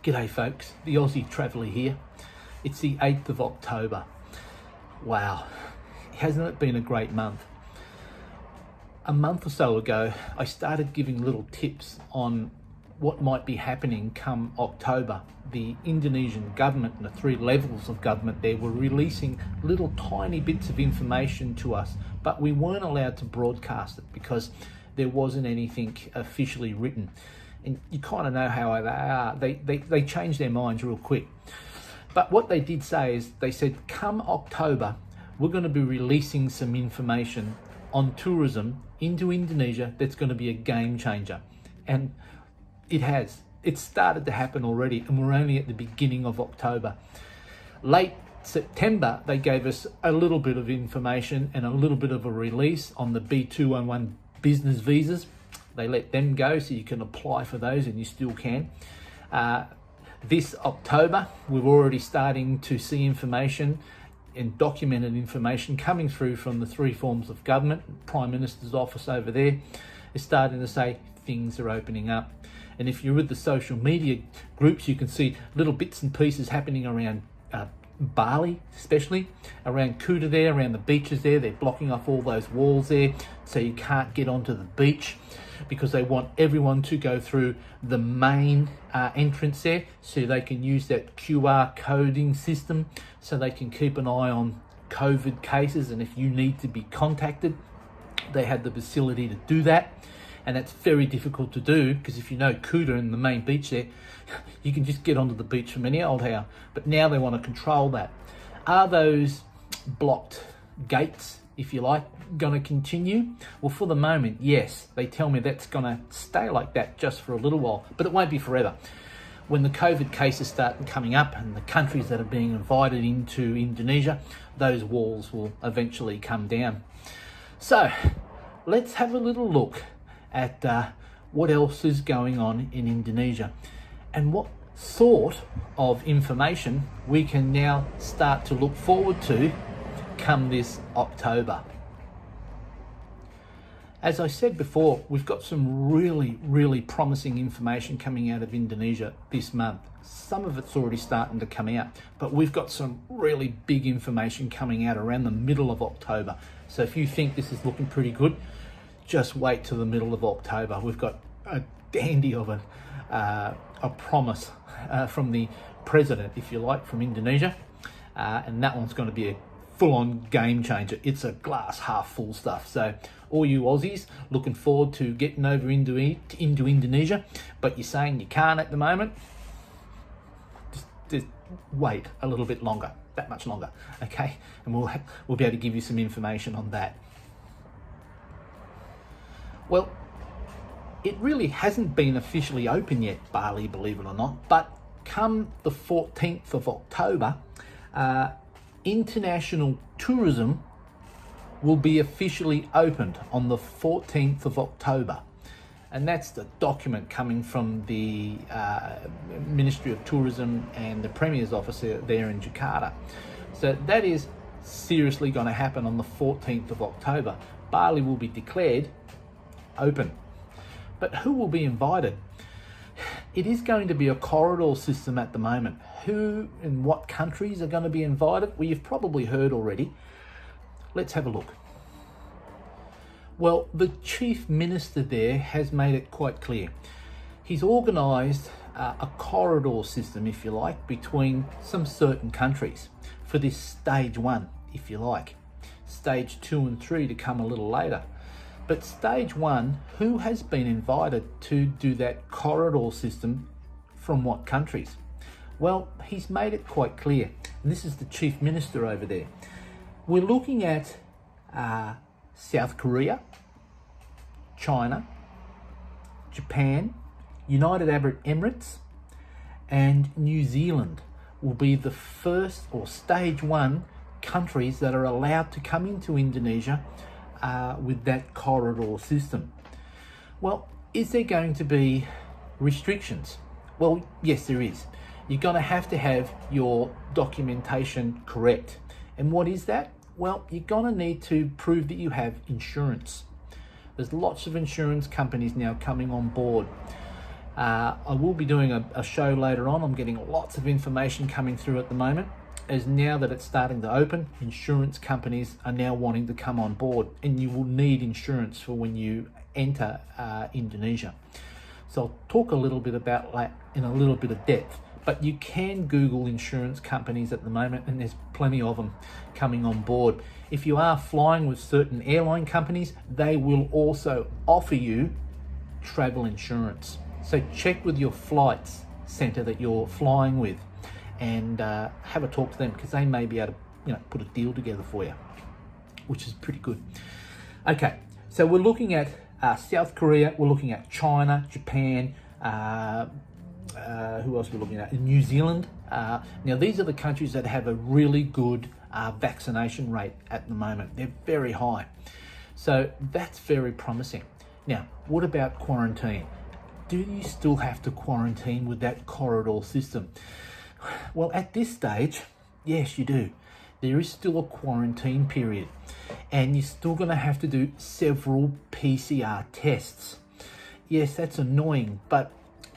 G'day folks, the Aussie Traveler here. It's the 8th of October. Wow, hasn't it been a great month? A month or so ago, I started giving little tips on what might be happening come October. The Indonesian government and the three levels of government there were releasing little tiny bits of information to us, but we weren't allowed to broadcast it because there wasn't anything officially written. And you kind of know how they are. They change their minds real quick. But what they did say is, they said, come October, we're going to be releasing some information on tourism into Indonesia that's going to be a game changer. And it has. It's started to happen already, and we're only at the beginning of October. Late September, they gave us a little bit of information and a little bit of a release on the B211 business visas. They let them go, so you can apply for those, and you still can. This October, we're already starting to see information and documented information coming through from the three forms of government. Prime Minister's office over there is starting to say things are opening up. And if you're with the social media groups, you can see little bits and pieces happening around Bali, especially around Kuta there, around the beaches there. They're blocking off all those walls there, so you can't get onto the beach, because they want everyone to go through the main entrance there, so they can use that QR coding system, so they can keep an eye on COVID cases. And if you need to be contacted, they have the facility to do that. And that's very difficult to do, because if you know Kuta and the main beach there, you can just get onto the beach from any old how. But now they want to control that. Are those blocked gates, if you like, going to continue? Well, for the moment, yes. They tell me that's going to stay like that just for a little while, but it won't be forever. When the COVID cases start coming up and the countries that are being invited into Indonesia, those walls will eventually come down. So let's have a little look at what else is going on in Indonesia and what sort of information we can now start to look forward to come this October. As I said before, we've got some really promising information coming out of Indonesia this month. Some of it's already starting to come out, but we've got some really big information coming out around the middle of October. So if you think this is looking pretty good, just wait till the middle of October. We've got a dandy of a promise from the president, if you like, from Indonesia. And that one's going to be a full-on game changer. It's a glass half full stuff. So all you Aussies looking forward to getting over into Indonesia, but you're saying you can't at the moment, just wait a little bit longer, that much longer, okay? And we'll be able to give you some information on that. Well, it really hasn't been officially open yet, Bali, believe it or not, but come the 14th of October, international tourism will be officially opened on the 14th of October. And that's the document coming from the Ministry of Tourism and the Premier's office there in Jakarta. So that is seriously going to happen on the 14th of October. Bali will be declared open. But who will be invited? It is going to be a corridor system at the moment. Who and what countries are going to be invited? Well, you've probably heard already. Let's have a look. Well, the Chief Minister there has made it quite clear. He's organised a corridor system, if you like, between some certain countries for this stage 1, if you like. Stage 2 and 3 to come a little later. But stage 1, who has been invited to do that corridor system from what countries? Well, he's made it quite clear. And this is the Chief Minister over there. We're looking at South Korea, China, Japan, United Arab Emirates, and New Zealand will be the first, or stage 1, countries that are allowed to come into Indonesia with that corridor system. Well, is there going to be restrictions? Well, yes, there is. You're going to have your documentation correct. And what is that? Well, you're going to need to prove that you have insurance. There's lots of insurance companies now coming on board. I will be doing a show later on. I'm getting lots of information coming through at the moment, as now that it's starting to open, insurance companies are now wanting to come on board, and you will need insurance for when you enter Indonesia. So I'll talk a little bit about that in a little bit of depth, but you can Google insurance companies at the moment, and there's plenty of them coming on board. If you are flying with certain airline companies, they will also offer you travel insurance. So check with your flights center that you're flying with, and have a talk to them, because they may be able to put a deal together for you, which is pretty good. Okay, so we're looking at South Korea, we're looking at China, Japan, who else we're looking at? New Zealand. Now these are the countries that have a really good vaccination rate at the moment. They're very high, so that's very promising. Now, what about quarantine? Do you still have to quarantine with that corridor system? Well, at this stage, yes, you do. There is still a quarantine period, and you're still going to have to do several PCR tests. Yes, that's annoying, but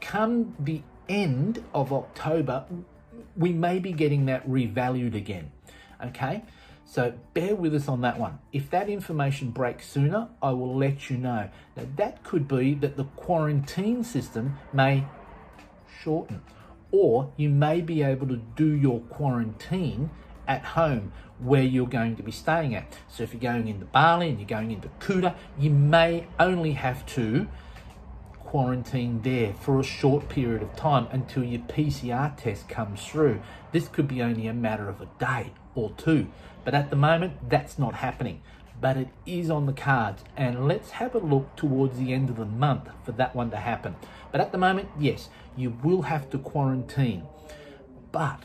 come the end of October, we may be getting that revalued again. Okay, so bear with us on that one. If that information breaks sooner, I will let you know. Now, that could be that the quarantine system may shorten, or you may be able to do your quarantine at home where you're going to be staying at. So if you're going into Bali and you're going into Kuta, you may only have to quarantine there for a short period of time until your PCR test comes through. This could be only a matter of a day or two, but at the moment that's not happening, but it is on the cards, and let's have a look towards the end of the month for that one to happen. But at the moment, yes, you will have to quarantine, but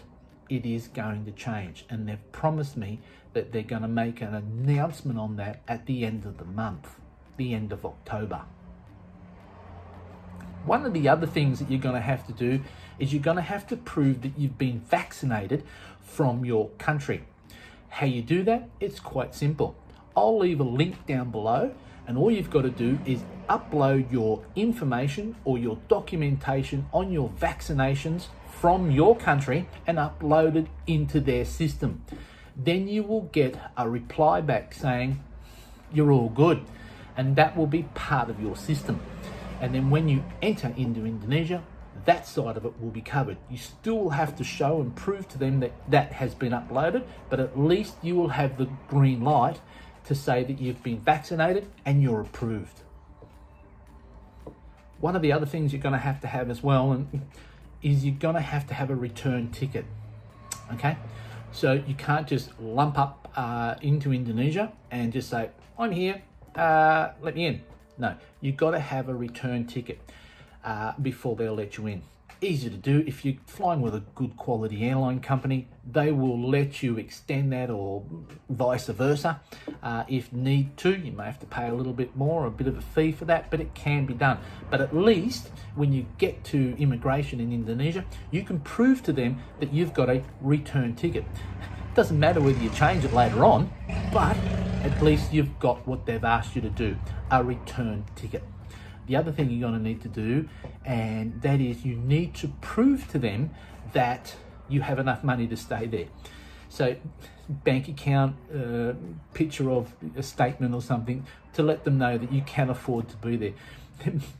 it is going to change, and they've promised me that they're going to make an announcement on that at the end of the month, the end of October. One of the other things that you're going to have to do is you're going to have to prove that you've been vaccinated from your country. How you do that? It's quite simple. I'll leave a link down below, and all you've got to do is upload your information or your documentation on your vaccinations from your country and upload it into their system. Then you will get a reply back saying you're all good, and that will be part of your system. And then when you enter into Indonesia, that side of it will be covered. You still will have to show and prove to them that that has been uploaded, but at least you will have the green light to say that you've been vaccinated and you're approved. One of the other things you're going to have as well is you're going to have a return ticket. Okay, so you can't just lump up into Indonesia and just say, I'm here, let me in. No, you've got to have a return ticket before they'll let you in. Easy to do. If you're flying with a good quality airline company, they will let you extend that, or vice versa. If need to, you may have to pay a little bit more, a bit of a fee for that, but it can be done. But at least when you get to immigration in Indonesia, you can prove to them that you've got a return ticket. Doesn't matter whether you change it later on, but at least you've got what they've asked you to do, a return ticket. The other thing you're going to need to do, and that is you need to prove to them that you have enough money to stay there. So bank account, picture of a statement or something to let them know that you can afford to be there.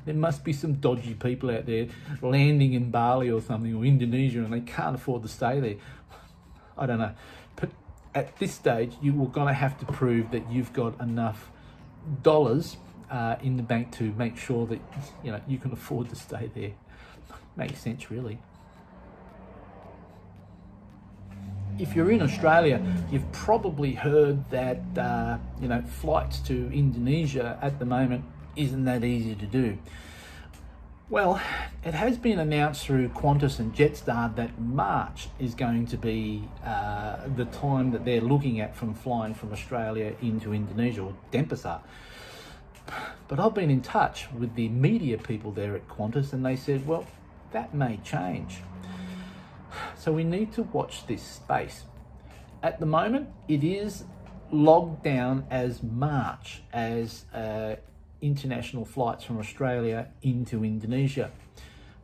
There must be some dodgy people out there landing in Bali or something, or Indonesia, and they can't afford to stay there. I don't know. But at this stage, you are going to have to prove that you've got enough dollars in the bank to make sure that you can afford to stay there. Makes sense, really. If you're in Australia, you've probably heard that flights to Indonesia at the moment isn't that easy to do. Well, it has been announced through Qantas and Jetstar that March is going to be the time that they're looking at from flying from Australia into Indonesia, or Denpasar. But I've been in touch with the media people there at Qantas, and they said, well, that may change. So we need to watch this space. At the moment, it is logged down as March as international flights from Australia into Indonesia.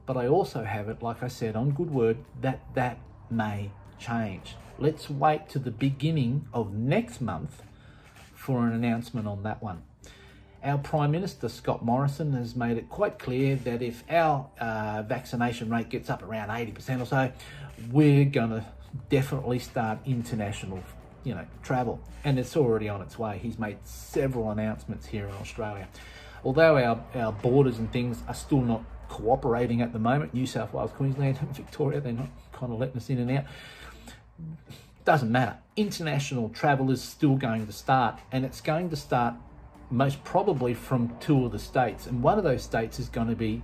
But I also have it, like I said, on good word, that may change. Let's wait to the beginning of next month for an announcement on that one. Our Prime Minister, Scott Morrison, has made it quite clear that if our vaccination rate gets up around 80% or so, we're going to definitely start international, travel. And it's already on its way. He's made several announcements here in Australia. Although our borders and things are still not cooperating at the moment, New South Wales, Queensland and Victoria, they're not kind of letting us in and out. Doesn't matter. International travel is still going to start, and it's going to start most probably from two of the states. And one of those states is going to be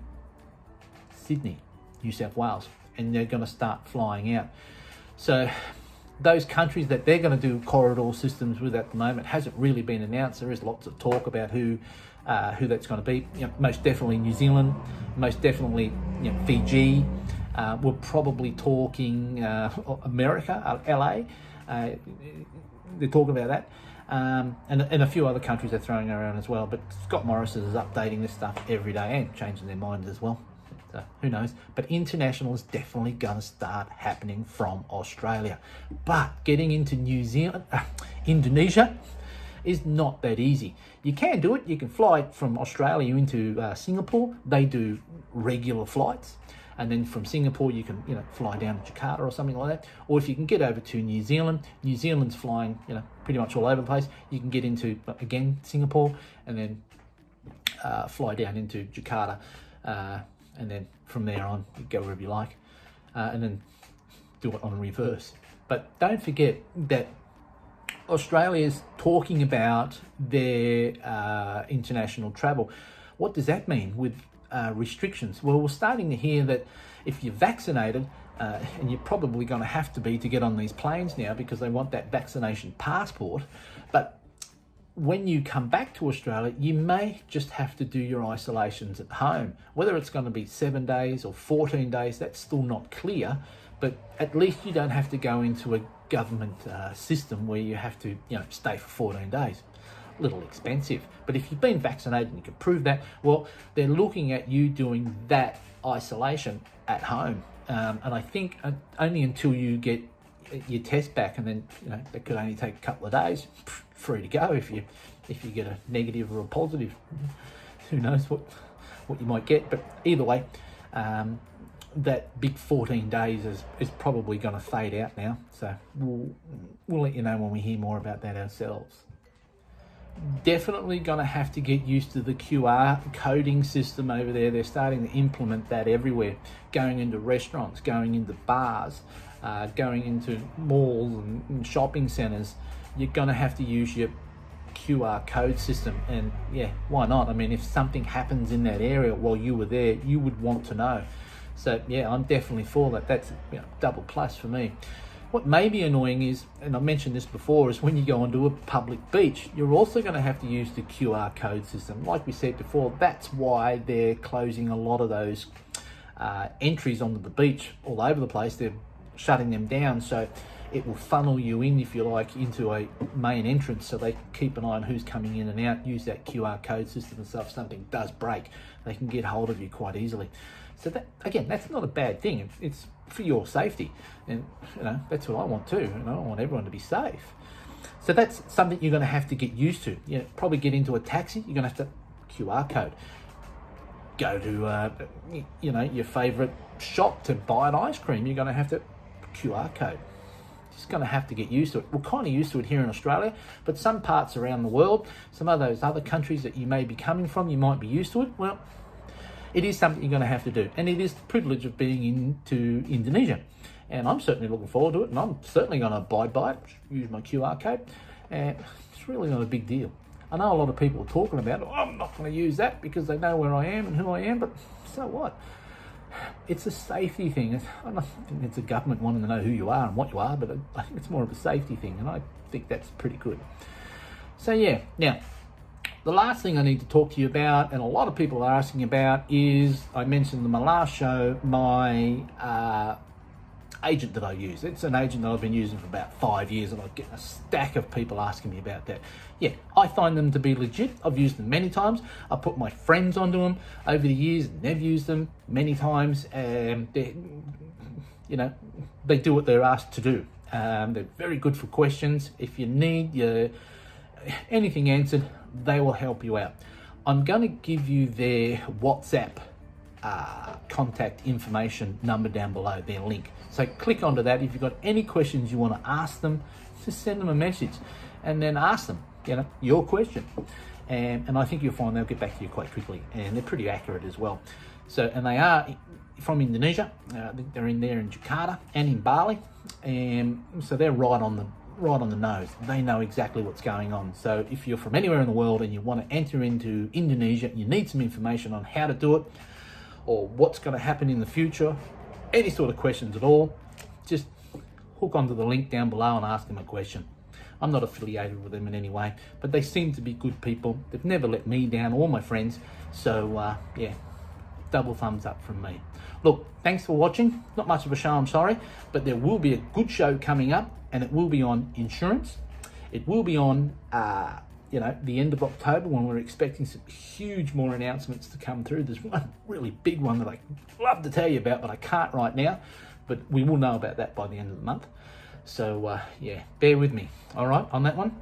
Sydney, New South Wales, and they're going to start flying out. So those countries that they're going to do corridor systems with at the moment hasn't really been announced. There is lots of talk about who that's going to be. Most definitely New Zealand, most definitely Fiji. We're probably talking America, LA. They're talking about that. And a few other countries are throwing around as well. But Scott Morrison is updating this stuff every day and changing their minds as well. So who knows? But international is definitely going to start happening from Australia. But getting into Indonesia is not that easy. You can do it. You can fly from Australia into Singapore. They do regular flights. And then from Singapore, you can, fly down to Jakarta or something like that. Or if you can get over to New Zealand, New Zealand's flying, pretty much all over the place. You can get into, again, Singapore, and then fly down into Jakarta. And then from there on, you go wherever you like. And then do it on reverse. But don't forget that Australia is talking about their international travel. What does that mean with restrictions? Well, we're starting to hear that if you're vaccinated, and you're probably going to have to be to get on these planes now because they want that vaccination passport, but when you come back to Australia, you may just have to do your isolations at home. Whether it's going to be 7 days or 14 days, that's still not clear, but at least you don't have to go into a government system where you have to stay for 14 days. A little expensive, but if you've been vaccinated and you can prove that, well, they're looking at you doing that isolation at home. And I think only until you get your test back, and then that could only take a couple of days, free to go. If you get a negative or a positive, who knows what you might get. But either way, that big 14 days is probably going to fade out now. So we'll let you know when we hear more about that ourselves. Definitely going to have to get used to the QR coding system over there. They're starting to implement that everywhere. Going into restaurants, going into bars, going into malls and shopping centres. You're going to have to use your QR code system. And yeah, why not? I mean, if something happens in that area while you were there, you would want to know. So yeah, I'm definitely for that. That's double plus for me. What may be annoying is, and I mentioned this before, is when you go onto a public beach, you're also going to have to use the QR code system. Like we said before, that's why they're closing a lot of those entries onto the beach all over the place. They're shutting them down, so it will funnel you in, if you like, into a main entrance, so they keep an eye on who's coming in and out, use that QR code system and stuff. If something does break, they can get hold of you quite easily. So that, again, that's not a bad thing. It's for your safety, and that's what I want too. I want everyone to be safe. So that's something you're going to have to get used to. Probably get into a taxi, you're going to have to QR code. Go to your favorite shop to buy an ice cream, you're going to have to QR code. Just going to have to get used to it. We're kind of used to it here in Australia, but some parts around the world, some of those other countries that you may be coming from, you might be used to it. Well, it is something you're going to have to do, and it is the privilege of being into Indonesia, and I'm certainly looking forward to it, and I'm certainly going to abide by it, use my QR code, and it's really not a big deal. I know a lot of people are talking about it. I'm not going to use that because they know where I am and who I am, but so what? It's a safety thing. I don't think it's a government wanting to know who you are and what you are, but I think it's more of a safety thing, and I think that's pretty good. So yeah, now, the last thing I need to talk to you about, and a lot of people are asking about, is, I mentioned in my last show, my agent that I use. It's an agent that I've been using for about 5 years, and I get a stack of people asking me about that. Yeah, I find them to be legit. I've used them many times. I put my friends onto them over the years, and they've used them many times. They do what they're asked to do. They're very good for questions. If you need anything answered, they will help you out. I'm going to give you their WhatsApp contact information number down below, their link. So click onto that. If you've got any questions you want to ask them, just send them a message and then ask them, your question. And I think you'll find they'll get back to you quite quickly, and they're pretty accurate as well. So, and they are from Indonesia. I think they're in Jakarta and in Bali, and so they're right on the nose. They know exactly what's going on. So if you're from anywhere in the world and you want to enter into Indonesia, you need some information on how to do it or what's going to happen in the future, any sort of questions at all, just hook onto the link down below and ask them a question. I'm not affiliated with them in any way, but they seem to be good people. They've never let me down or my friends. So yeah, double thumbs up from me. Look, thanks for watching. Not much of a show, I'm sorry, but there will be a good show coming up, and it will be on insurance. It will be on the end of October, when we're expecting some huge more announcements to come through. There's one really big one that I'd love to tell you about, but I can't right now. But we will know about that by the end of the month. So yeah, bear with me, all right, on that one.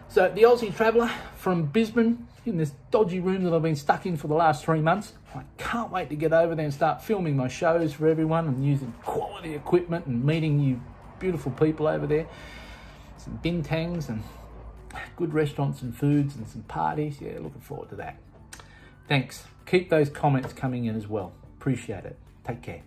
So the Aussie Traveller from Brisbane, in this dodgy room that I've been stuck in for the last 3 months. I can't wait to get over there and start filming my shows for everyone and using quality equipment and meeting you beautiful people over there. Some bintangs and good restaurants and foods and some parties. Yeah, looking forward to that. Thanks. Keep those comments coming in as well. Appreciate it. Take care.